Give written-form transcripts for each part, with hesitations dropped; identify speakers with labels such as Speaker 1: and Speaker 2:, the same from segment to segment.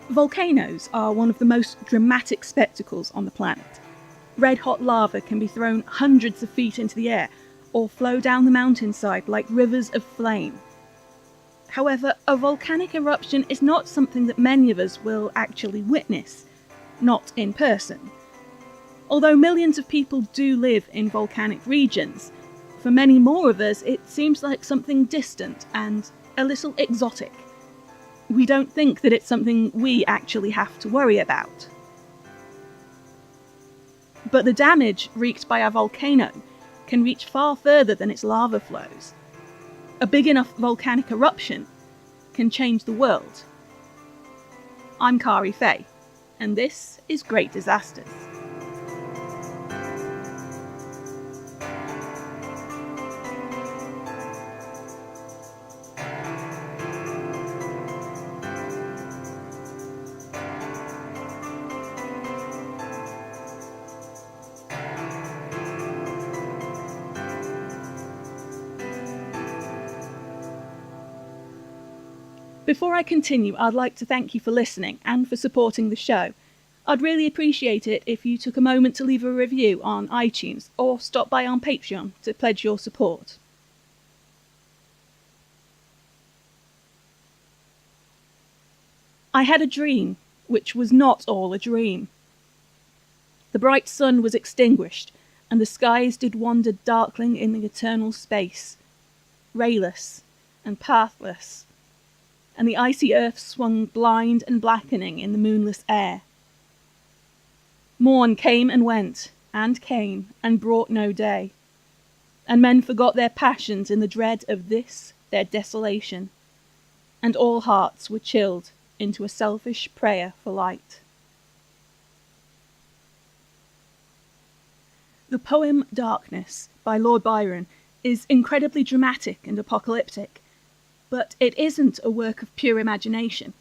Speaker 1: Volcanoes are one of the most dramatic spectacles on the planet. Red-hot lava can be thrown hundreds of feet into the air, or flow down the mountainside like rivers of flame. However, a volcanic eruption is not something that many of us will actually witness, not in person. Although millions of people do live in volcanic regions, for many more of us it seems like something distant and a little exotic. We don't think that it's something we actually have to worry about. But the damage wreaked by a volcano can reach far further than its lava flows. A big enough volcanic eruption can change the world. I'm Kari Faye, and this is Great Disasters. Before I continue, I'd like to thank you for listening and for supporting the show. I'd really appreciate it if you took a moment to leave a review on iTunes or stop by on Patreon to pledge your support. I had a dream, which was not all a dream. The bright sun was extinguished, and the skies did wander darkling in the eternal space, rayless and pathless, and the icy earth swung blind and blackening in the moonless air. Morn came and went, and came, and brought no day, and men forgot their passions in the dread of this, their desolation, and all hearts were chilled into a selfish prayer for light. The poem Darkness by Lord Byron is incredibly dramatic and apocalyptic, but it isn't a work of pure imagination.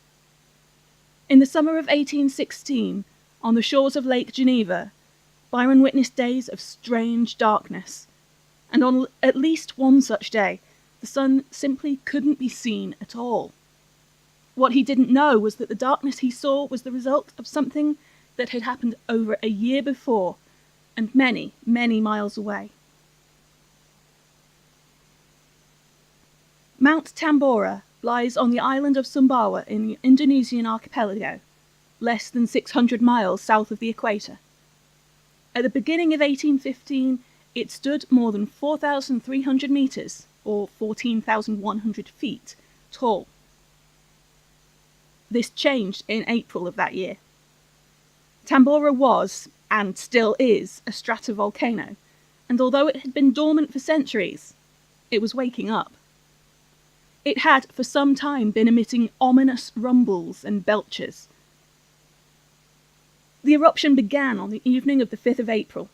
Speaker 1: In the summer of 1816, on the shores of Lake Geneva, Byron witnessed days of strange darkness, and on at least one such day, the sun simply couldn't be seen at all. What he didn't know was that the darkness he saw was the result of something that had happened over a year before, and many, many miles away. Mount Tambora lies on the island of Sumbawa in the Indonesian archipelago, less than 600 miles south of the equator. At the beginning of 1815, it stood more than 4,300 metres, or 14,100 feet, tall. This changed in April of that year. Tambora was, and still is, a stratovolcano, and although it had been dormant for centuries, it was waking up. It had for some time been emitting ominous rumbles and belches. The eruption began on the evening of the 5th of April.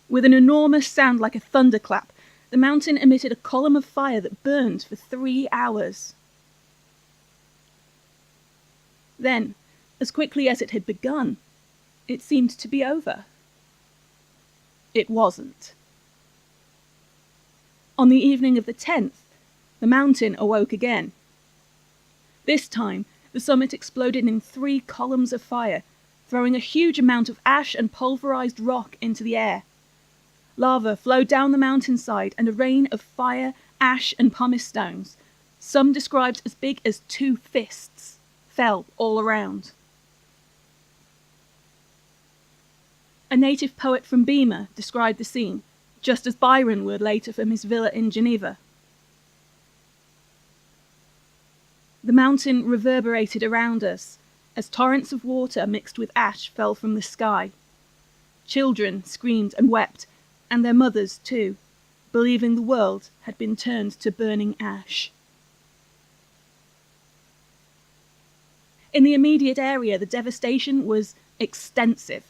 Speaker 1: With an enormous sound like a thunderclap, the mountain emitted a column of fire that burned for 3 hours. Then, as quickly as it had begun, it seemed to be over. It wasn't. On the evening of the 10th, the mountain awoke again. This time, the summit exploded in 3 columns of fire, throwing a huge amount of ash and pulverized rock into the air. Lava flowed down the mountainside, and a rain of fire, ash, and pumice stones, some described as big as 2 fists, fell all around. A native poet from Bima described the scene, just as Byron would later from his villa in Geneva. The mountain reverberated around us, as torrents of water mixed with ash fell from the sky. Children screamed and wept, and their mothers too, believing the world had been turned to burning ash. In the immediate area, the devastation was extensive.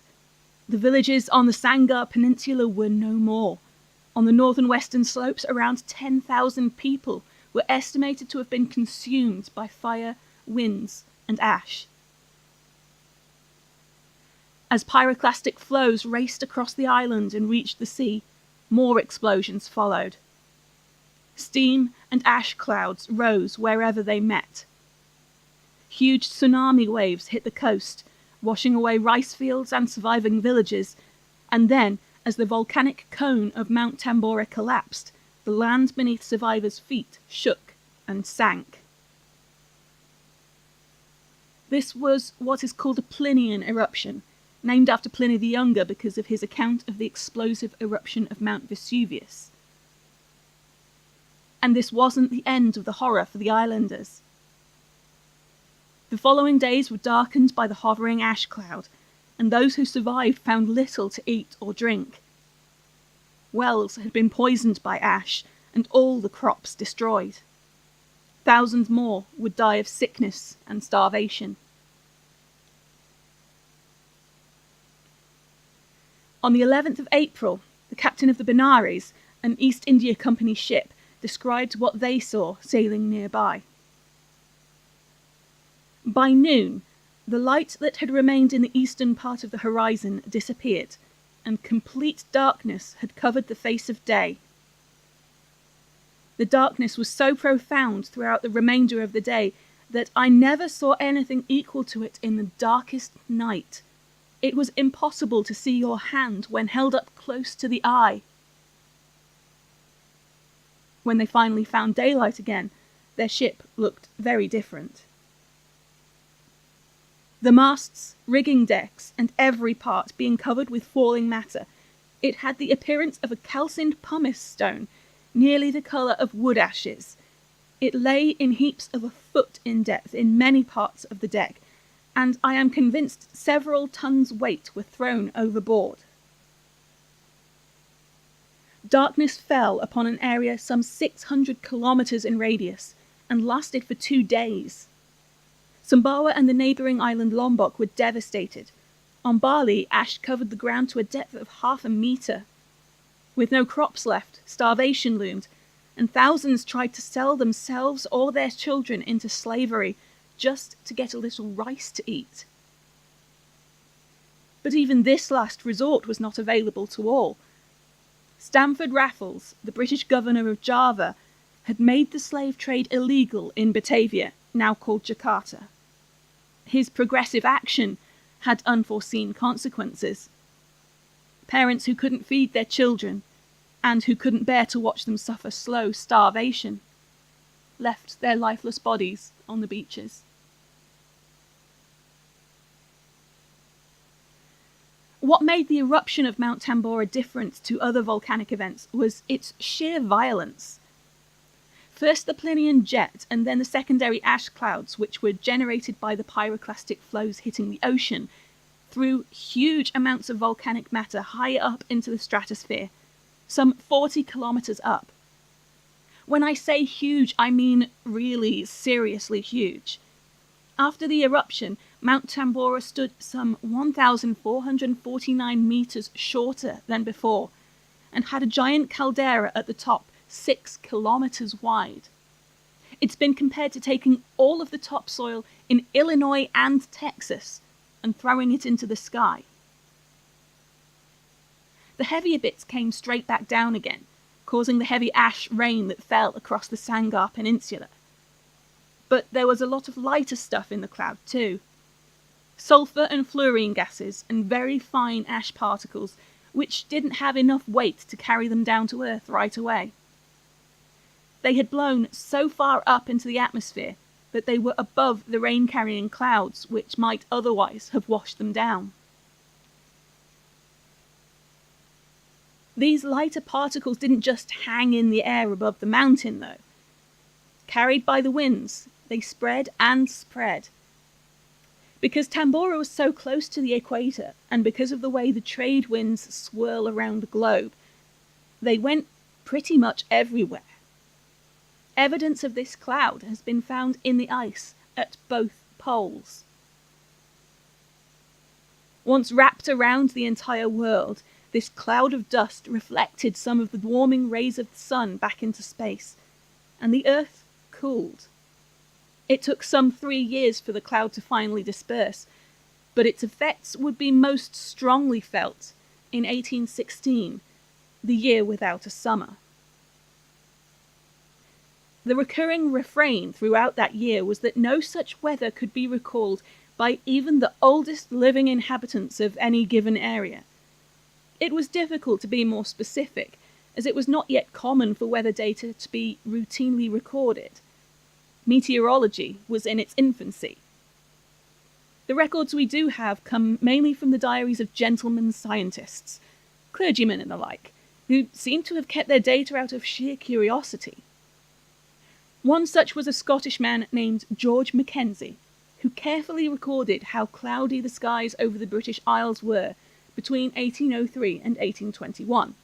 Speaker 1: The villages on the Sangar Peninsula were no more. On the northern western slopes, around 10,000 people were estimated to have been consumed by fire, winds, and ash. As pyroclastic flows raced across the island and reached the sea, more explosions followed. Steam and ash clouds rose wherever they met. Huge tsunami waves hit the coast, washing away rice fields and surviving villages, and then, as the volcanic cone of Mount Tambora collapsed, the land beneath survivors' feet shook and sank. This was what is called a Plinian eruption, named after Pliny the Younger because of his account of the explosive eruption of Mount Vesuvius. And this wasn't the end of the horror for the islanders. The following days were darkened by the hovering ash cloud, and those who survived found little to eat or drink. Wells had been poisoned by ash, and all the crops destroyed. Thousands more would die of sickness and starvation. On the 11th of April, the captain of the Benares, an East India Company ship, described what they saw sailing nearby. By noon, the light that had remained in the eastern part of the horizon disappeared, and complete darkness had covered the face of day. The darkness was so profound throughout the remainder of the day that I never saw anything equal to it in the darkest night. It was impossible to see your hand when held up close to the eye. When they finally found daylight again, their ship looked very different. The masts, rigging decks, and every part being covered with falling matter, it had the appearance of a calcined pumice stone, nearly the colour of wood ashes. It lay in heaps of a foot in depth in many parts of the deck, and I am convinced several tons' weight were thrown overboard. Darkness fell upon an area some 600 kilometres in radius, and lasted for 2 days. Sumbawa and the neighbouring island Lombok were devastated. On Bali, ash covered the ground to a depth of 1/2 metre. With no crops left, starvation loomed, and thousands tried to sell themselves or their children into slavery just to get a little rice to eat. But even this last resort was not available to all. Stamford Raffles, the British governor of Java, had made the slave trade illegal in Batavia, now called Jakarta. His progressive action had unforeseen consequences. Parents who couldn't feed their children, and who couldn't bear to watch them suffer slow starvation, left their lifeless bodies on the beaches. What made the eruption of Mount Tambora different to other volcanic events was its sheer violence. First the Plinian jet, and then the secondary ash clouds, which were generated by the pyroclastic flows hitting the ocean, threw huge amounts of volcanic matter high up into the stratosphere, some 40 kilometres up. When I say huge, I mean really seriously huge. After the eruption, Mount Tambora stood some 1,449 metres shorter than before, and had a giant caldera at the top 6 kilometres wide. It's been compared to taking all of the topsoil in Illinois and Texas and throwing it into the sky. The heavier bits came straight back down again, causing the heavy ash rain that fell across the Sangar Peninsula. But there was a lot of lighter stuff in the cloud too. Sulphur and fluorine gases and very fine ash particles, which didn't have enough weight to carry them down to Earth right away. They had blown so far up into the atmosphere that they were above the rain-carrying clouds, which might otherwise have washed them down. These lighter particles didn't just hang in the air above the mountain, though. Carried by the winds, they spread and spread. Because Tambora was so close to the equator, and because of the way the trade winds swirl around the globe, they went pretty much everywhere. Evidence of this cloud has been found in the ice at both poles. Once wrapped around the entire world, this cloud of dust reflected some of the warming rays of the sun back into space, and the Earth cooled. It took some 3 years for the cloud to finally disperse, but its effects would be most strongly felt in 1816, the year without a summer. The recurring refrain throughout that year was that no such weather could be recalled by even the oldest living inhabitants of any given area. It was difficult to be more specific, as it was not yet common for weather data to be routinely recorded. Meteorology was in its infancy. The records we do have come mainly from the diaries of gentlemen scientists, clergymen and the like, who seem to have kept their data out of sheer curiosity. One such was a Scottish man named George Mackenzie, who carefully recorded how cloudy the skies over the British Isles were between 1803 and 1821.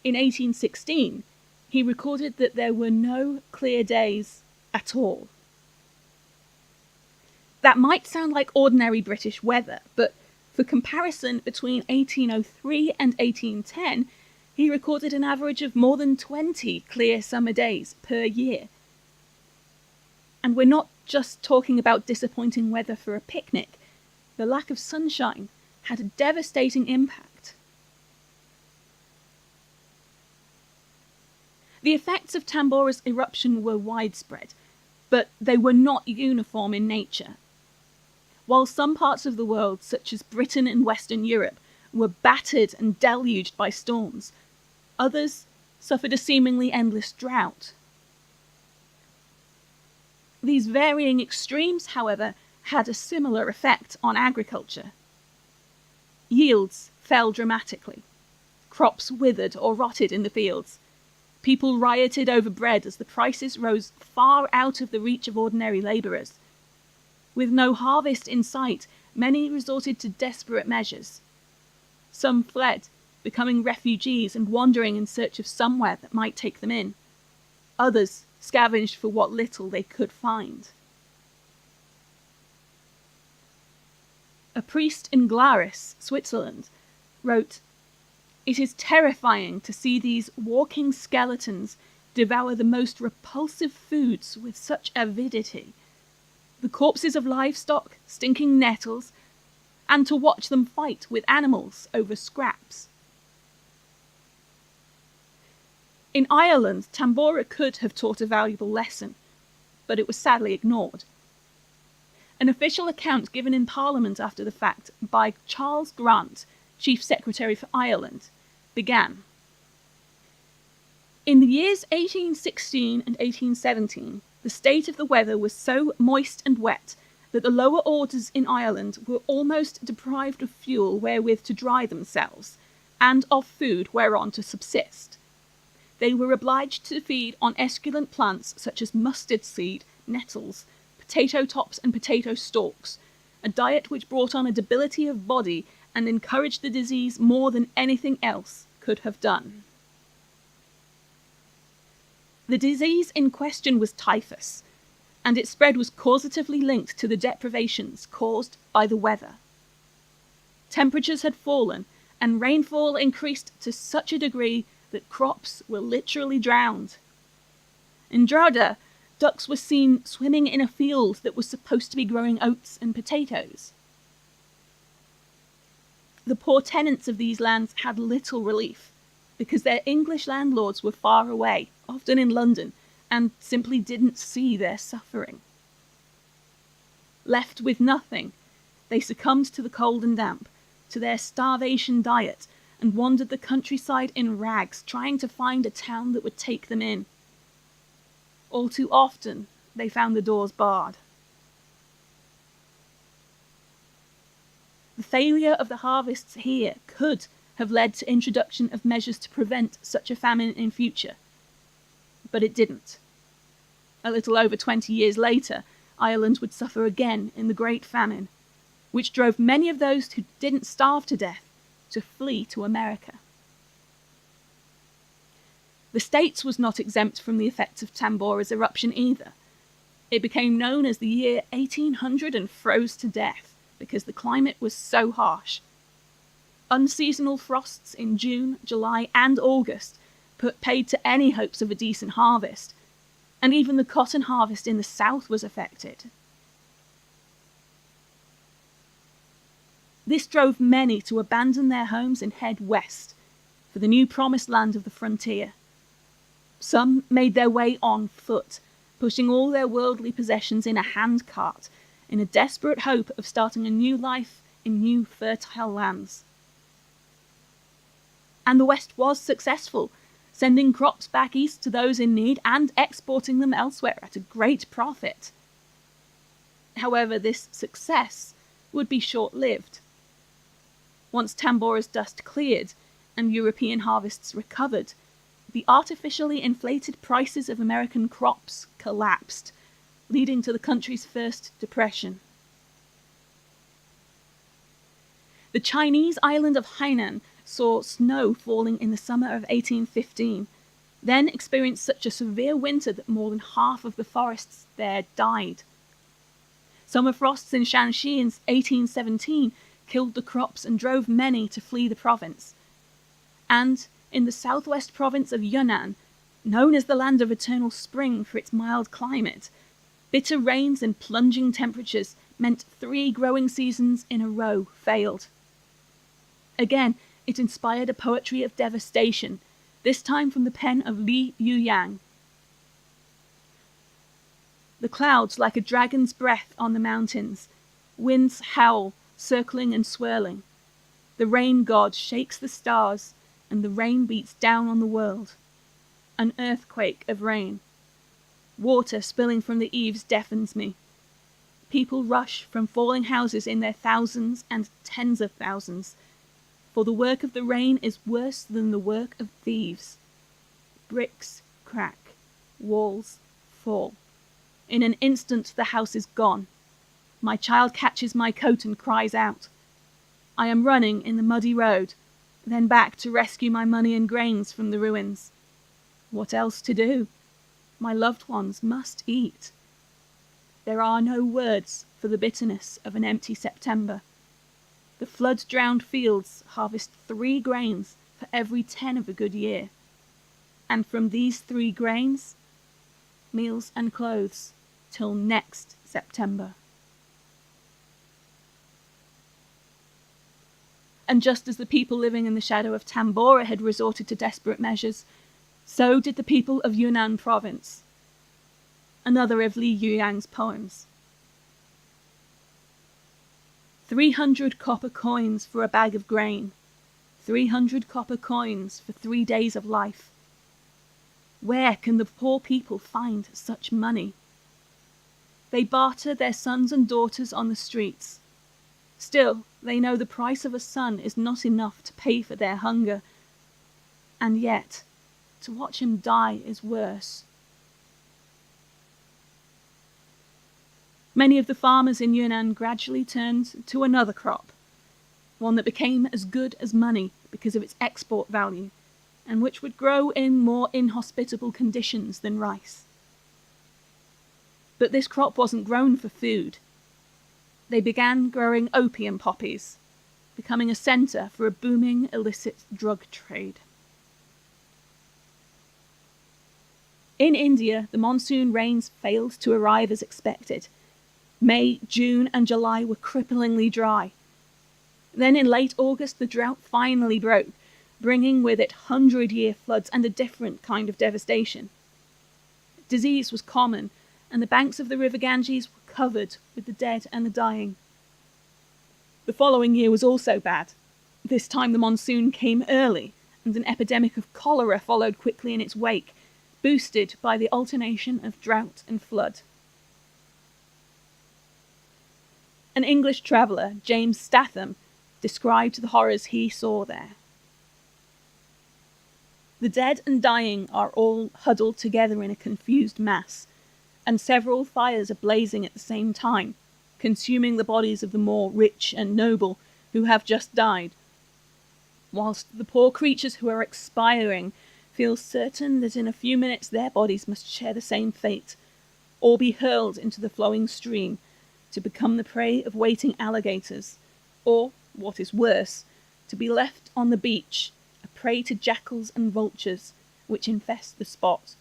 Speaker 1: In 1816, he recorded that there were no clear days at all. That might sound like ordinary British weather, but for comparison, between 1803 and 1810, he recorded an average of more than 20 clear summer days per year. And we're not just talking about disappointing weather for a picnic. The lack of sunshine had a devastating impact. The effects of Tambora's eruption were widespread, but they were not uniform in nature. While some parts of the world, such as Britain and Western Europe, were battered and deluged by storms, others suffered a seemingly endless drought. These varying extremes, however, had a similar effect on agriculture. Yields fell dramatically. Crops withered or rotted in the fields. People rioted over bread as the prices rose far out of the reach of ordinary labourers. With no harvest in sight, many resorted to desperate measures. Some fled, becoming refugees and wandering in search of somewhere that might take them in. Others scavenged for what little they could find. A priest in Glaris, Switzerland, wrote, "It is terrifying to see these walking skeletons devour the most repulsive foods with such avidity. The corpses of livestock, stinking nettles, and to watch them fight with animals over scraps." In Ireland, Tambora could have taught a valuable lesson, but it was sadly ignored. An official account given in Parliament after the fact by Charles Grant, Chief Secretary for Ireland, began. In the years 1816 and 1817, the state of the weather was so moist and wet that the lower orders in Ireland were almost deprived of fuel wherewith to dry themselves, and of food whereon to subsist. They were obliged to feed on esculent plants such as mustard seed, nettles, potato tops and potato stalks, a diet which brought on a debility of body and encouraged the disease more than anything else could have done. The disease in question was typhus, and its spread was causatively linked to the deprivations caused by the weather. Temperatures had fallen, and rainfall increased to such a degree that crops were literally drowned. In Drogheda, ducks were seen swimming in a field that was supposed to be growing oats and potatoes. The poor tenants of these lands had little relief, because their English landlords were far away, often in London, and simply didn't see their suffering. Left with nothing, they succumbed to the cold and damp, to their starvation diet, and wandered the countryside in rags, trying to find a town that would take them in. All too often, they found the doors barred. The failure of the harvests here could have led to introduction of measures to prevent such a famine in future, but it didn't. A little over 20 years later, Ireland would suffer again in the Great Famine, which drove many of those who didn't starve to death to flee to America. The States was not exempt from the effects of Tambora's eruption either. It became known as the year 1800 and froze to death because the climate was so harsh. Unseasonal frosts in June, July, and August put paid to any hopes of a decent harvest, and even the cotton harvest in the south was affected. This drove many to abandon their homes and head west for the new promised land of the frontier. Some made their way on foot, pushing all their worldly possessions in a handcart, in a desperate hope of starting a new life in new fertile lands. And the West was successful, sending crops back east to those in need and exporting them elsewhere at a great profit. However, this success would be short-lived. Once Tambora's dust cleared and European harvests recovered, the artificially inflated prices of American crops collapsed, leading to the country's first depression. The Chinese island of Hainan saw snow falling in the summer of 1815, then experienced such a severe winter that more than half of the forests there died. Summer frosts in Shanxi in 1817 killed the crops and drove many to flee the province. And in the southwest province of Yunnan, known as the land of eternal spring for its mild climate, bitter rains and plunging temperatures meant 3 growing seasons in a row failed. Again, it inspired a poetry of devastation, this time from the pen of Li Yuyang. The clouds like a dragon's breath on the mountains, winds howl, circling and swirling. The rain god shakes the stars, and the rain beats down on the world. An earthquake of rain. Water spilling from the eaves deafens me. People rush from falling houses in their thousands and tens of thousands, for the work of the rain is worse than the work of thieves. Bricks crack, walls fall. In an instant the house is gone. My child catches my coat and cries out. I am running in the muddy road, then back to rescue my money and grains from the ruins. What else to do? My loved ones must eat. There are no words for the bitterness of an empty September. The flood-drowned fields harvest 3 grains for every 10 of a good year. And from these 3 grains, meals and clothes till next September. And just as the people living in the shadow of Tambora had resorted to desperate measures, so did the people of Yunnan province. Another of Li Yuyang's poems. 300 copper coins for a bag of grain, 300 copper coins for 3 days of life. Where can the poor people find such money? They barter their sons and daughters on the streets. Still, they know the price of a son is not enough to pay for their hunger. And yet, to watch him die is worse. Many of the farmers in Yunnan gradually turned to another crop, one that became as good as money because of its export value, and which would grow in more inhospitable conditions than rice. But this crop wasn't grown for food. They began growing opium poppies, becoming a centre for a booming illicit drug trade. In India, the monsoon rains failed to arrive as expected. May, June, and July were cripplingly dry. Then in late August, the drought finally broke, bringing with it 100-year floods and a different kind of devastation. Disease was common, and the banks of the river Ganges were covered with the dead and the dying. The following year was also bad. This time the monsoon came early, and an epidemic of cholera followed quickly in its wake, boosted by the alternation of drought and flood. An English traveller, James Statham, described the horrors he saw there. The dead and dying are all huddled together in a confused mass, and several fires are blazing at the same time, consuming the bodies of the more rich and noble who have just died, whilst the poor creatures who are expiring feel certain that in a few minutes their bodies must share the same fate, or be hurled into the flowing stream, to become the prey of waiting alligators, or, what is worse, to be left on the beach, a prey to jackals and vultures, which infest the spot.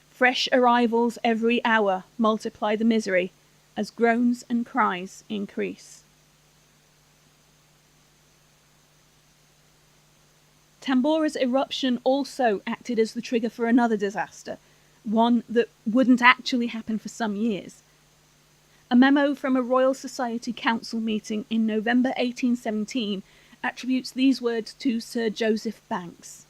Speaker 1: Fresh arrivals every hour multiply the misery, as groans and cries increase. Tambora's eruption also acted as the trigger for another disaster, one that wouldn't actually happen for some years. A memo from a Royal Society Council meeting in November 1817 attributes these words to Sir Joseph Banks.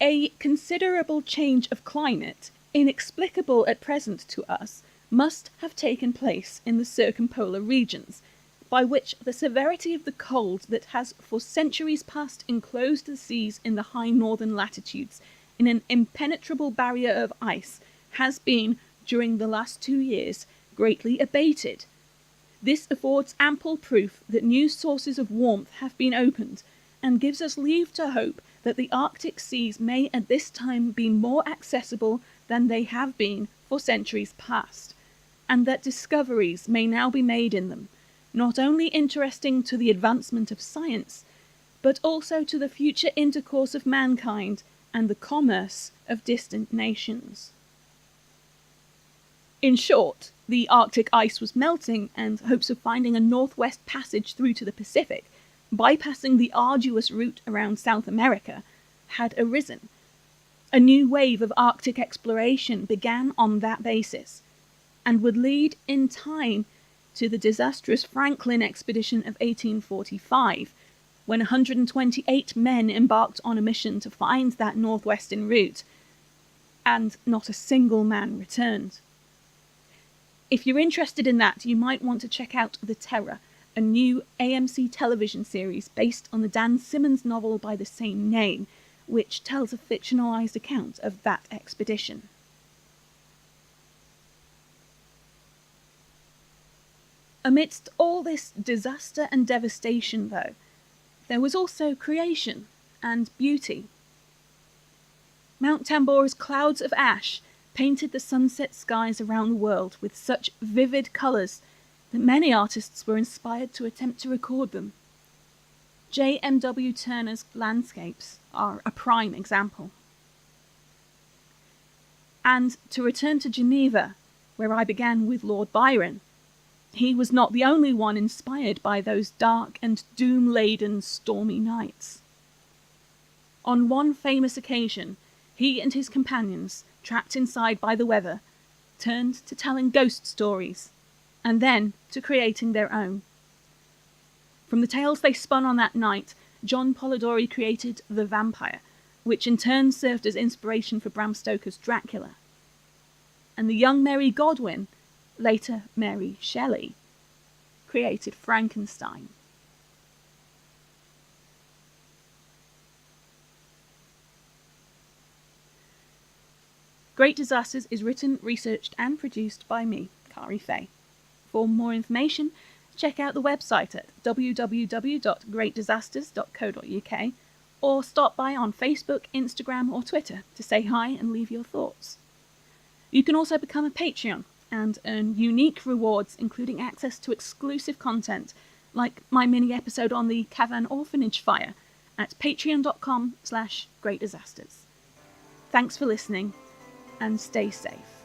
Speaker 1: A considerable change of climate, inexplicable at present to us, must have taken place in the circumpolar regions, by which the severity of the cold that has for centuries past enclosed the seas in the high northern latitudes in an impenetrable barrier of ice has been, during the last 2 years, greatly abated. This affords ample proof that new sources of warmth have been opened, and gives us leave to hope that the Arctic seas may at this time be more accessible than they have been for centuries past, and that discoveries may now be made in them, not only interesting to the advancement of science, but also to the future intercourse of mankind and the commerce of distant nations. In short, the Arctic ice was melting, and hopes of finding a northwest passage through to the Pacific, bypassing the arduous route around South America, had arisen. A new wave of Arctic exploration began on that basis, and would lead in time to the disastrous Franklin expedition of 1845, when 128 men embarked on a mission to find that northwestern route, and not a single man returned. If you're interested in that, you might want to check out The Terror, a new AMC television series based on the Dan Simmons novel by the same name, which tells a fictionalized account of that expedition. Amidst all this disaster and devastation, though, there was also creation and beauty. Mount Tambora's clouds of ash painted the sunset skies around the world with such vivid colours that many artists were inspired to attempt to record them. J.M.W. Turner's landscapes are a prime example. And to return to Geneva, where I began with Lord Byron, he was not the only one inspired by those dark and doom-laden stormy nights. On one famous occasion, he and his companions, trapped inside by the weather, turned to telling ghost stories, and then to creating their own. From the tales they spun on that night, John Polidori created The Vampire, which in turn served as inspiration for Bram Stoker's Dracula. And the young Mary Godwin, later Mary Shelley, created Frankenstein. Great Disasters is written, researched and produced by me, Kari Fay. For more information, check out the website at www.greatdisasters.co.uk or stop by on Facebook, Instagram or Twitter to say hi and leave your thoughts. You can also become a Patreon and earn unique rewards, including access to exclusive content like my mini episode on the Cavan Orphanage fire at patreon.com/greatdisasters. Thanks for listening and stay safe.